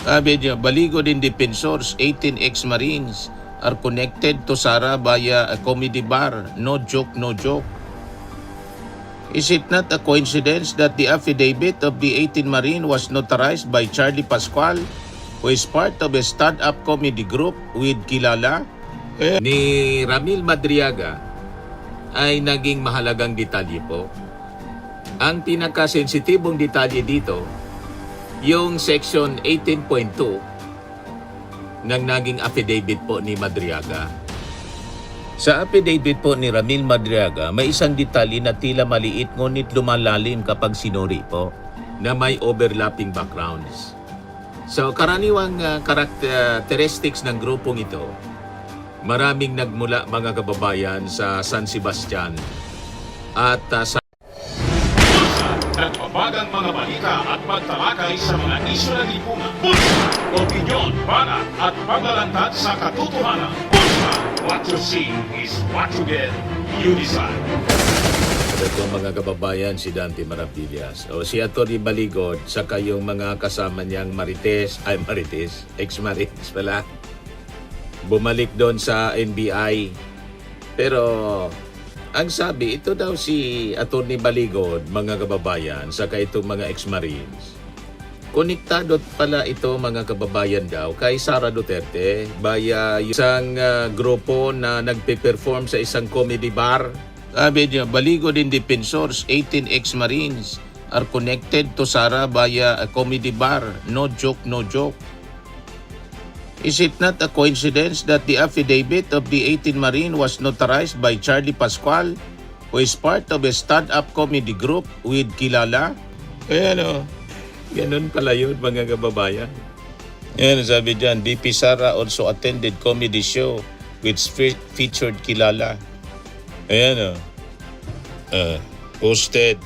Sabi niya, Baligo din Defensors, 18 ex-Marines are connected to Sara via a comedy bar. No joke, no joke. Is it not a coincidence that the affidavit of the 18 Marine was notarized by Charlie Pascual, who is part of a stand-up comedy group with Kilala? Ni Ramil Madriaga ay naging mahalagang detalye po. Ang pinakasensitibong detalye dito, yung section 18.2 ng naging affidavit po ni Madriaga. Sa affidavit po ni Ramil Madriaga, may isang detalye na tila maliit ngunit lumalalim kapag sinuri po na may overlapping backgrounds. So karaniwang characteristics ng grupong ito, maraming nagmula mga kababayan sa San Sebastian at sa nagbabagang mga balita at pagtalakay sa mga isyu ng lipunan. Bulsa! Opinyon, banat at paglalantad sa katotohanan. Bulsa! What you see is what you get. You decide. Ito mga kababayan, si Dante Maravillas. O si Atty. Baligod, saka yung mga kasama niyang ex-Marines pala. Bumalik doon sa NBI. Pero ang sabi, ito daw si Atty. Baligod, mga kababayan, saka itong mga ex-Marines. Konektado pala ito mga kababayan daw kay Sara Duterte via isang grupo na nagpe-perform sa isang comedy bar. Sabi niya, Baligo din Defensors, 18 ex-Marines are connected to Sara via a comedy bar. No joke, no joke. Is it not a coincidence that the affidavit of the 18 Marine was notarized by Charlie Pascual, who is part of a stand-up comedy group with Kilala? Ganun pala yun mga kababayan. Yan, sabi dyan, BP Sara also attended comedy show which featured Kilala. Ayan posted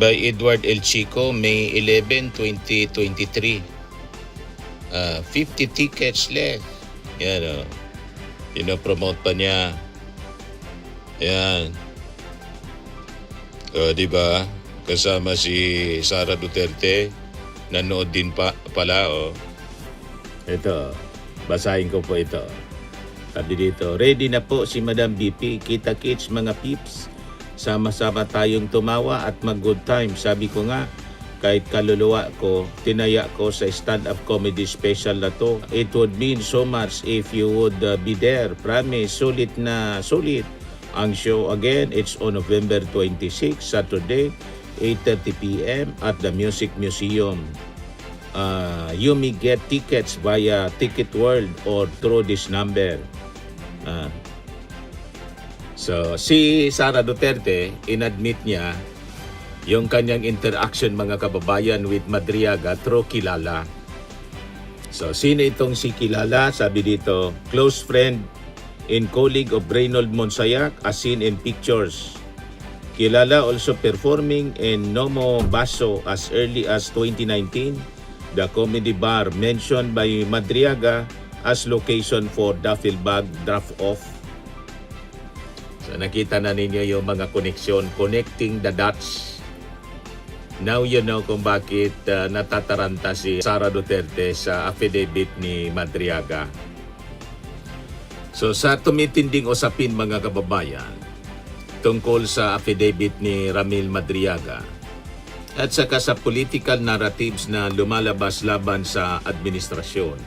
by Edward El Chico, May 11, 2023. 50 tickets left. Yan Pinopromote pa niya. Ayan. Diba? Kasama si Sara Duterte. Nanood din pala. Ito. Basahin ko po ito. Sabi dito, ready na po si Madam BP. Kita-kits mga peeps. Sama-sama tayong tumawa at mag-good time. Sabi ko nga, kahit kaluluwa ko, tinaya ko sa stand-up comedy special na to. It would mean so much if you would be there. Promise, sulit na sulit. Ang show again, it's on November 26, Saturday, 8:30 p.m. at the Music Museum. You may get tickets via Ticket World or through this number. So, si Sara Duterte, inadmit niya yung kanyang interaction mga kababayan with Madriaga through Kilala. So, sino itong si Kilala? Sabi dito, close friend and colleague of Reynold Monsayak as seen in pictures. Kilala also performing in Nomo Baso as early as 2019, the comedy bar mentioned by Madriaga as location for duffel bag drop-off. So nakita na ninyo yung mga koneksyon, connecting the dots. Now you know kung bakit natataranta si Sara Duterte sa affidavit ni Madriaga. So sa tumitinding usapin mga kababayan, tungkol sa affidavit ni Ramil Madriaga at saka sa political narratives na lumalabas laban sa administrasyon,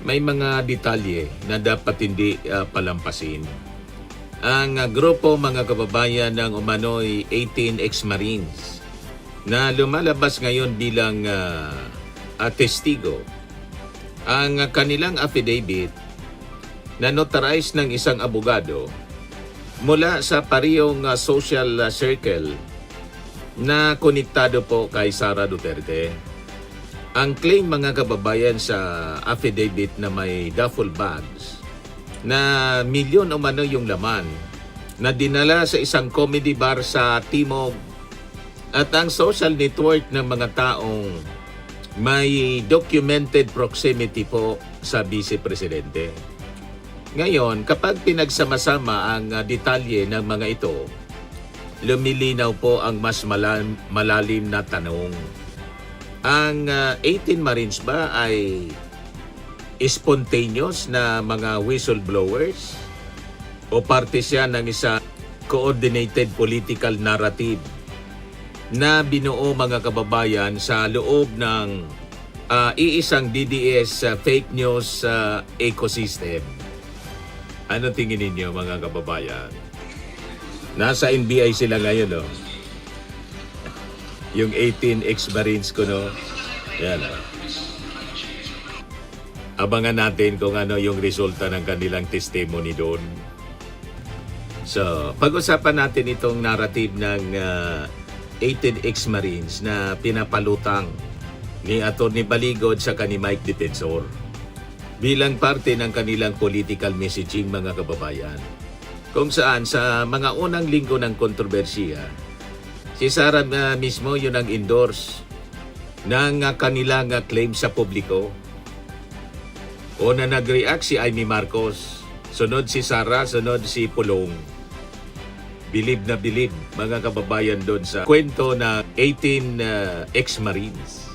may mga detalye na dapat hindi palampasin. Ang grupo mga kababayan ng umano'y 18 ex-Marines na lumalabas ngayon bilang testigo, ang kanilang affidavit na notarized ng isang abogado mula sa parehong social circle na konektado po kay Sara Duterte. Ang claim mga kababayan sa affidavit na may duffel bags na milyon umano yung laman na dinala sa isang comedy bar sa Timog at ang social network ng mga taong may documented proximity po sa Vice Presidente. Ngayon, kapag pinagsama-sama ang detalye ng mga ito, lumilinaw po ang mas malalim na tanong. Ang 18 Marines ba ay spontaneous na mga whistleblowers o parte siya ng isang coordinated political narrative na binuo mga kababayan sa loob ng iisang DDS fake news ecosystem? Ano tingin ninyo mga kababayan? Nasa NBI sila ngayon, no? Yung 18 ex-Marines ko, no? Yan, no? Abangan natin kung ano yung resulta ng kanilang testimony doon. So, pag-usapan natin itong narrative ng 18 ex-Marines na pinapalutang ni Atty. Baligod sa ni Mike Defensor bilang parte ng kanilang political messaging, mga kababayan. Kung saan sa mga unang linggo ng kontrobersiya, si Sara mismo yun ang endorse ng kanilang claim sa publiko. Una nag-react si Amy Marcos, sunod si Sara, sunod si Pulong. Bilib na bilib, mga kababayan, doon sa kwento na 18 ex-Marines.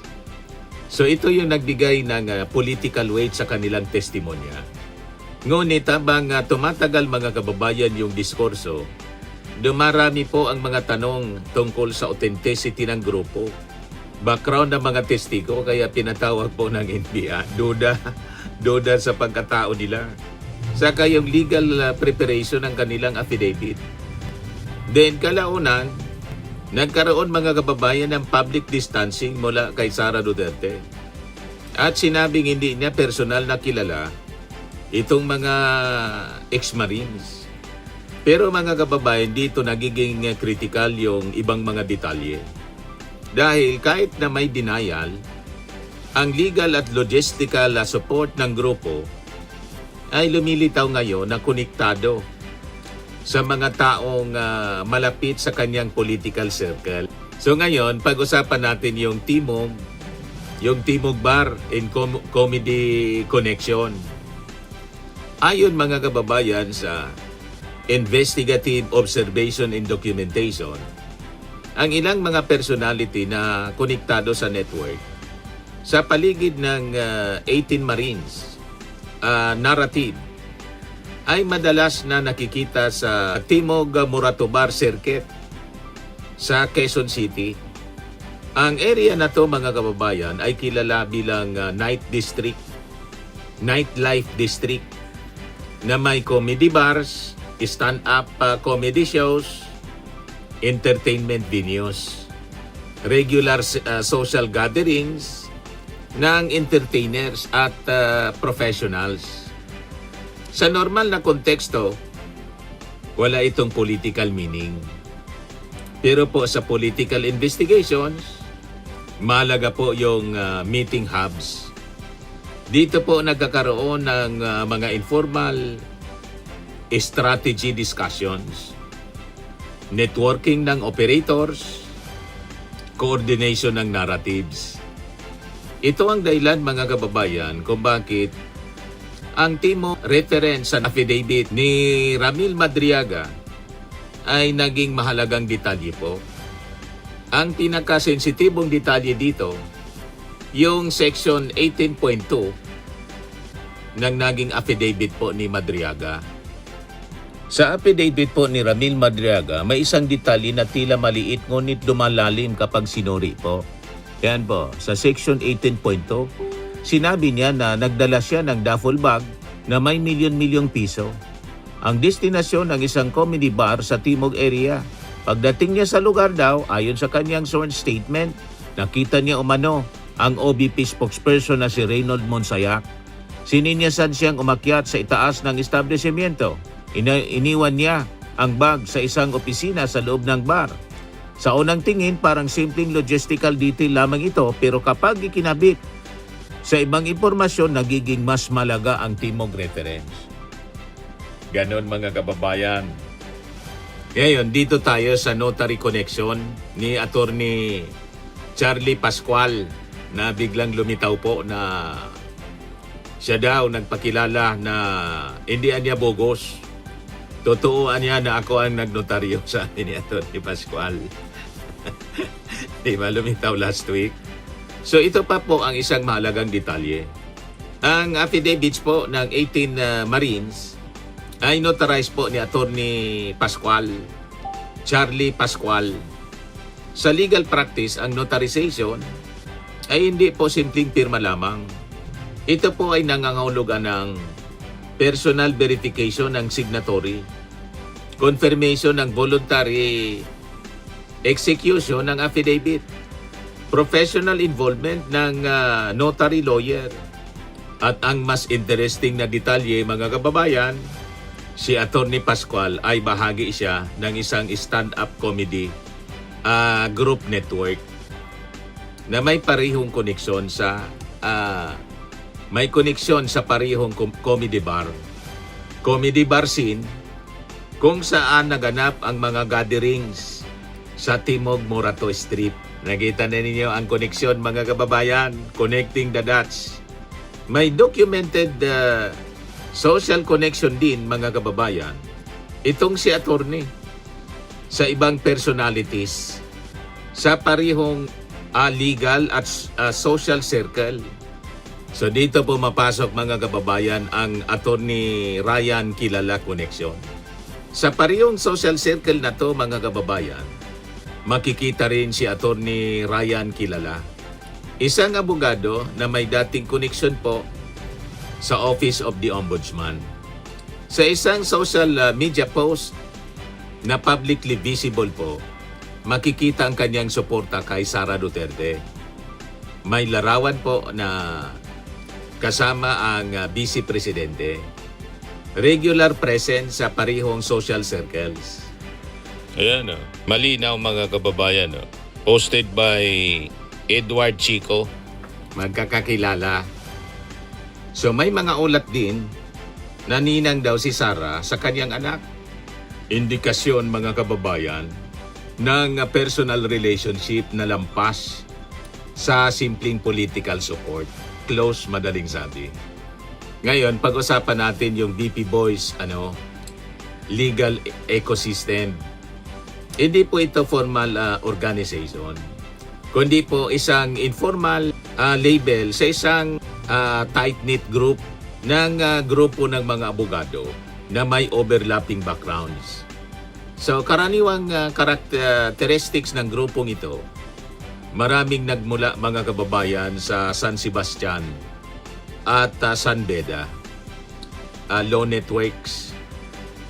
So ito yung nagbigay ng political weight sa kanilang testimonya. Ngunit habang tumatagal, mga kababayan, yung diskurso, dumarami po ang mga tanong tungkol sa authenticity ng grupo, background ng mga testigo, kaya pinatawag po ng NBI. Duda sa pagkatao nila. Saka yung legal preparation ng kanilang affidavit. Then kalaunan, nagkaroon, mga kababayan, ng public distancing mula kay Sara Duterte. At sinabing hindi niya personal na kilala itong mga ex-Marines. Pero mga kababayan, dito nagiging critical yung ibang mga detalye. Dahil kahit na may denial, ang legal at logistical support ng grupo ay lumilitaw ngayon na konektado sa mga taong malapit sa kanyang political circle. So ngayon, pag-usapan natin yung Timog Bar and Comedy Connection. Ayon, mga kababayan, sa Investigative Observation and Documentation, ang ilang mga personality na konektado sa network sa paligid ng 18 Marines narrative ay madalas na nakikita sa Timog Moratobar Circuit sa Quezon City. Ang area na to, mga kababayan, ay kilala bilang nightlife district na may comedy bars, stand-up comedy shows, entertainment venues, regular social gatherings ng entertainers at professionals. Sa normal na konteksto, wala itong political meaning. Pero po sa political investigations, malaga po yung meeting hubs. Dito po nagkakaroon ng mga informal strategy discussions, networking ng operators, coordination ng narratives. Ito ang dahilan, mga kababayan, kung bakit ang Timog reference sa affidavit ni Ramil Madriaga ay naging mahalagang detalye po. Ang pinakasensitibong detalye dito, yung section 18.2 ng naging affidavit po ni Madriaga. Sa affidavit po ni Ramil Madriaga, may isang detalye na tila maliit ngunit lumalalim kapag sinuri po. Yan po, sa section 18.2, sinabi niya na nagdala siya ng duffel bag na may milyon-milyong piso. Ang destinasyon ng isang comedy bar sa Timog area. Pagdating niya sa lugar daw, ayon sa kanyang sworn statement, nakita niya umano ang OBP spokesperson na si Reynold Monsayak. Sininyasan siyang umakyat sa itaas ng establishmento. Iniwan niya ang bag sa isang opisina sa loob ng bar. Sa unang tingin, parang simpleng logistical detail lamang ito, pero kapag ikinabit sa ibang impormasyon, nagiging mas malaga ang Timog reference. Ganon, mga kababayan. Ngayon, dito tayo sa notary connection ni Attorney Charlie Pascual na biglang lumitaw po na siya daw nagpakilala na hindi niya bogus. Totooan niya na ako ang nagnotaryo sa atin ni Attorney Pascual. Di ba lumitaw last week? So ito pa po ang isang mahalagang detalye. Ang affidavits po ng 18 Marines ay notarized po ni Attorney Pascual, Charlie Pascual. Sa legal practice, ang notarization ay hindi po simpleng pirma lamang. Ito po ay nangangahulugan ng personal verification ng signatory, confirmation ng voluntary execution ng affidavit, professional involvement ng notary lawyer. At ang mas interesting na detalye, mga kababayan, si Attorney Pascual ay bahagi siya ng isang stand-up comedy group network na may parehong koneksyon sa parehong comedy bar scene kung saan naganap ang mga gatherings sa Timog Morato Street. Nakita na ninyo ang koneksyon, mga kababayan, connecting the dots. May documented social connection din, mga kababayan, itong si attorney sa ibang personalities sa parehong legal at social circle. So dito po mapasok, mga kababayan, ang Attorney Ryan Kilala connection. Sa parehong social circle na to, mga kababayan, makikita rin si Attorney Ryan Kilala, isang abogado na may dating koneksyon po sa Office of the Ombudsman. Sa isang social media post na publicly visible po, makikita ang kanyang suporta kay Sara Duterte. May larawan po na kasama ang Vice Presidente. Regular presence sa parehong social circles. Ayan, malinaw, mga kababayan. Posted by Edward Chico. Magkakakilala. So may mga ulat din na ninang daw si Sara sa kanyang anak. Indikasyon, mga kababayan, ng personal relationship na lampas sa simpleng political support. Close, madaling sabi. Ngayon, pag-usapan natin yung DP Boys legal ecosystem. Hindi po ito formal organization, kundi po isang informal label sa isang tight-knit group ng grupo ng mga abogado na may overlapping backgrounds. So karaniwang characteristics ng grupong ito, maraming nagmula, mga kababayan, sa San Sebastian at San Beda law networks.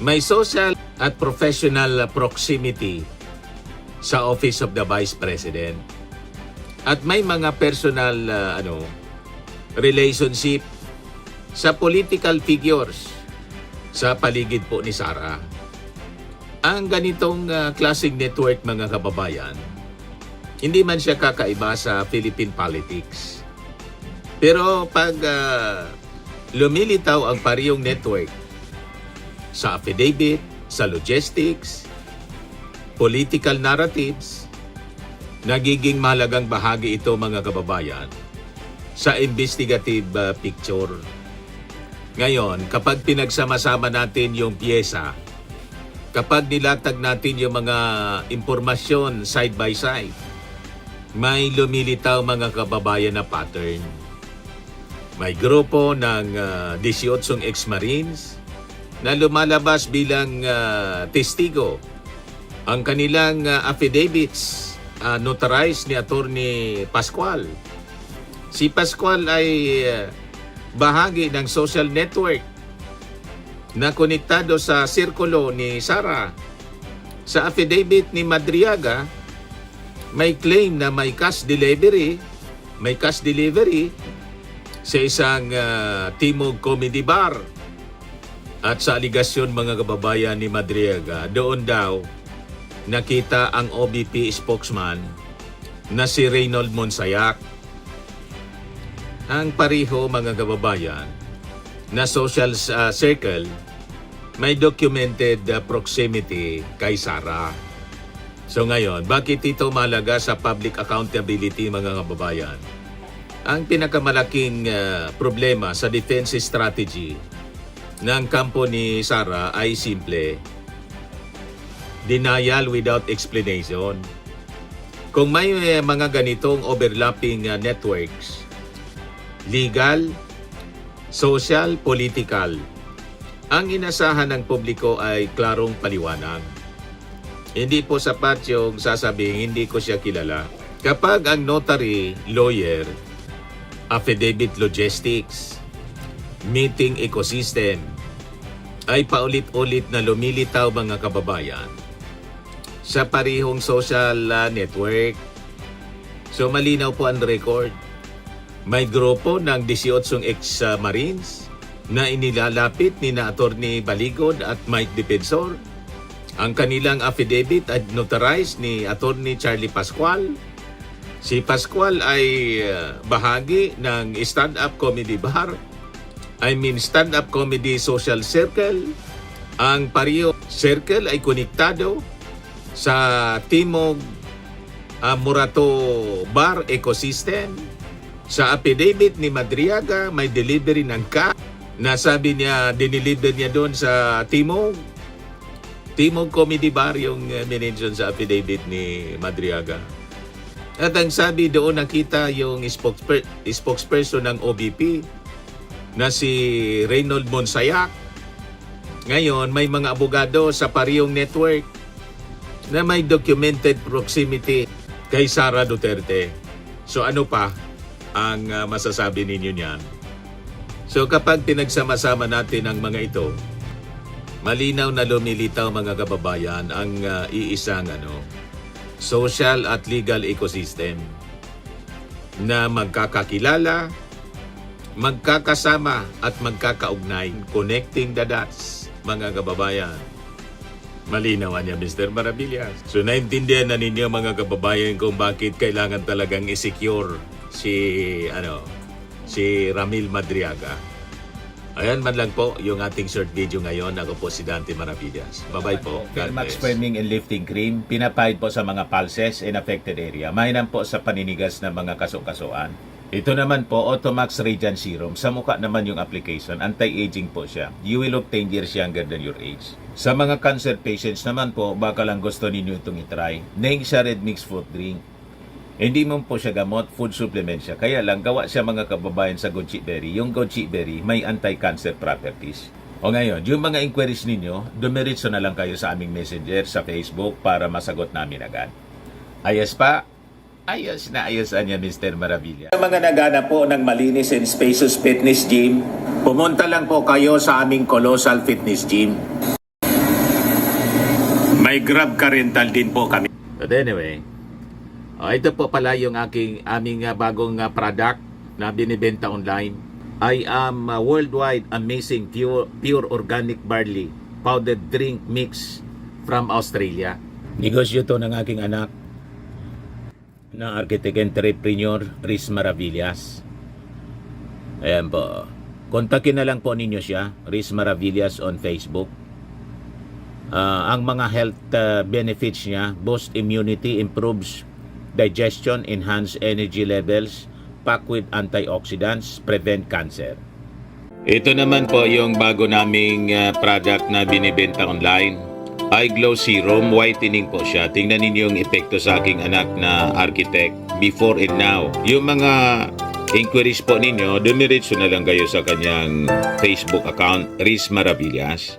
May social at professional proximity sa Office of the Vice President. At may mga personal relationship sa political figures sa paligid po ni Sara. Ang ganitong klaseng network, mga kababayan, hindi man siya kakaiba sa Philippine politics. Pero pag lumilitaw ang parehong network sa affidavit, sa logistics, political narratives, nagiging mahalagang bahagi ito, mga kababayan, sa investigative picture. Ngayon, kapag pinagsama-sama natin yung pyesa, kapag nilatag natin yung mga impormasyon side by side, may lumilitaw, mga kababayan, na pattern. May grupo ng 18 ex-Marines na lumalabas bilang testigo. Ang kanilang affidavits notarized ni Attorney Pascual. Si Pascual ay bahagi ng social network na konektado sa sirkulo ni Sara. Sa affidavit ni Madriaga, may claim na may cash delivery sa isang Timog Comedy Bar. At sa aligasyon, mga kababayan, ni Madriaga, doon daw nakita ang OBP spokesman na si Reynold Monsayak. Ang pareho, mga kababayan, na social circle, may documented proximity kay Sara. So ngayon, bakit ito mahalaga sa public accountability, mga kababayan? Ang pinakamalaking problema sa defense strategy ng kampo ni Sara ay simple: denial without explanation. Kung may mga ganitong overlapping networks, legal, social, political, ang inasahan ng publiko ay klarong paliwanag. Hindi po sapat yung sasabihin hindi ko siya kilala. Kapag ang notary, lawyer, affidavit logistics, meeting ecosystem, ay paulit-ulit na lumilitaw mga kababayan sa parihong social network. So malinaw po ang record. May grupo ng 18 ex-Marines na inilalapit ni na Attorney Baligod at Mike Defensor. Ang kanilang affidavit ay notarized ni Attorney Charlie Pascual. Si Pascual ay bahagi ng stand-up comedy bar. Stand-up comedy social circle. Ang pareho circle ay konektado sa Timog Murato Bar Ecosystem. Sa affidavit ni Madriaga, may delivery ng nasabi niya, diniliver niya doon sa Timog Comedy Bar, yung minention sa affidavit ni Madriaga. At ang sabi doon, nakita yung spokesperson ng OBP na si Reynold Monsayak. Ngayon, may mga abogado sa parehong network na may documented proximity kay Sara Duterte. So ano pa ang masasabi ninyo niyan? So kapag pinagsama-sama natin ang mga ito, malinaw na lumilitaw mga kababayan ang iisang social at legal ecosystem na magkakakilala, magkakasama at magkakaugnay, connecting the dots mga kababayan. Malinaw niya Mr. Maravillas. So naintindihan na ninyo mga kababayan kung bakit kailangan talagang i-secure si Ramil Madriaga. Ayan man lang po yung ating short video ngayon. Ako po si Dante Maravillas. Bye-bye po. Max Firming and Lifting Cream, pinapahid po sa mga pulses in affected area. Mainam po sa paninigas ng mga kaso-kasuan. Ito naman po, Automax Radiant Serum. Sa mukha naman yung application, anti-aging po siya. You will look 10 years younger than your age. Sa mga cancer patients naman po, baka lang gusto ninyo itong itry. Neng siya red mixed fruit drink. Hindi mo po siya gamot, food supplement siya. Kaya lang, gawa siya mga kababayan sa goji berry. Yung goji berry, may anti-cancer properties. O ngayon, yung mga inquiries ninyo, dumiritso na lang kayo sa aming messenger sa Facebook para masagot namin agad. Ayos pa? Ayos na ayos niya, Mr. Maravilla. Sa mga nagana po ng malinis and spacious fitness gym, pumunta lang po kayo sa aming Colossal Fitness Gym. May Grab car rental din po kami. But anyway, ito po pala yung aming bagong product na binibenta online. I am worldwide amazing pure organic barley powdered drink mix from Australia. Negosyo to ng aking anak na architect entrepreneur Riz Maravillas. Ayan po. Kontakin na lang po ninyo siya, Riz Maravillas on Facebook. Ang mga health benefits niya, boost immunity, improves digestion, enhance energy levels, packed with antioxidants, prevent cancer. Ito naman po yung bago naming product na binibenta online. Eye Glow Serum, whitening po siya. Tingnan ninyo yung epekto sa aking anak na architect before and now. Yung mga inquiries po ninyo, dumiretso na lang kayo sa kanyang Facebook account, Riz Maravillas.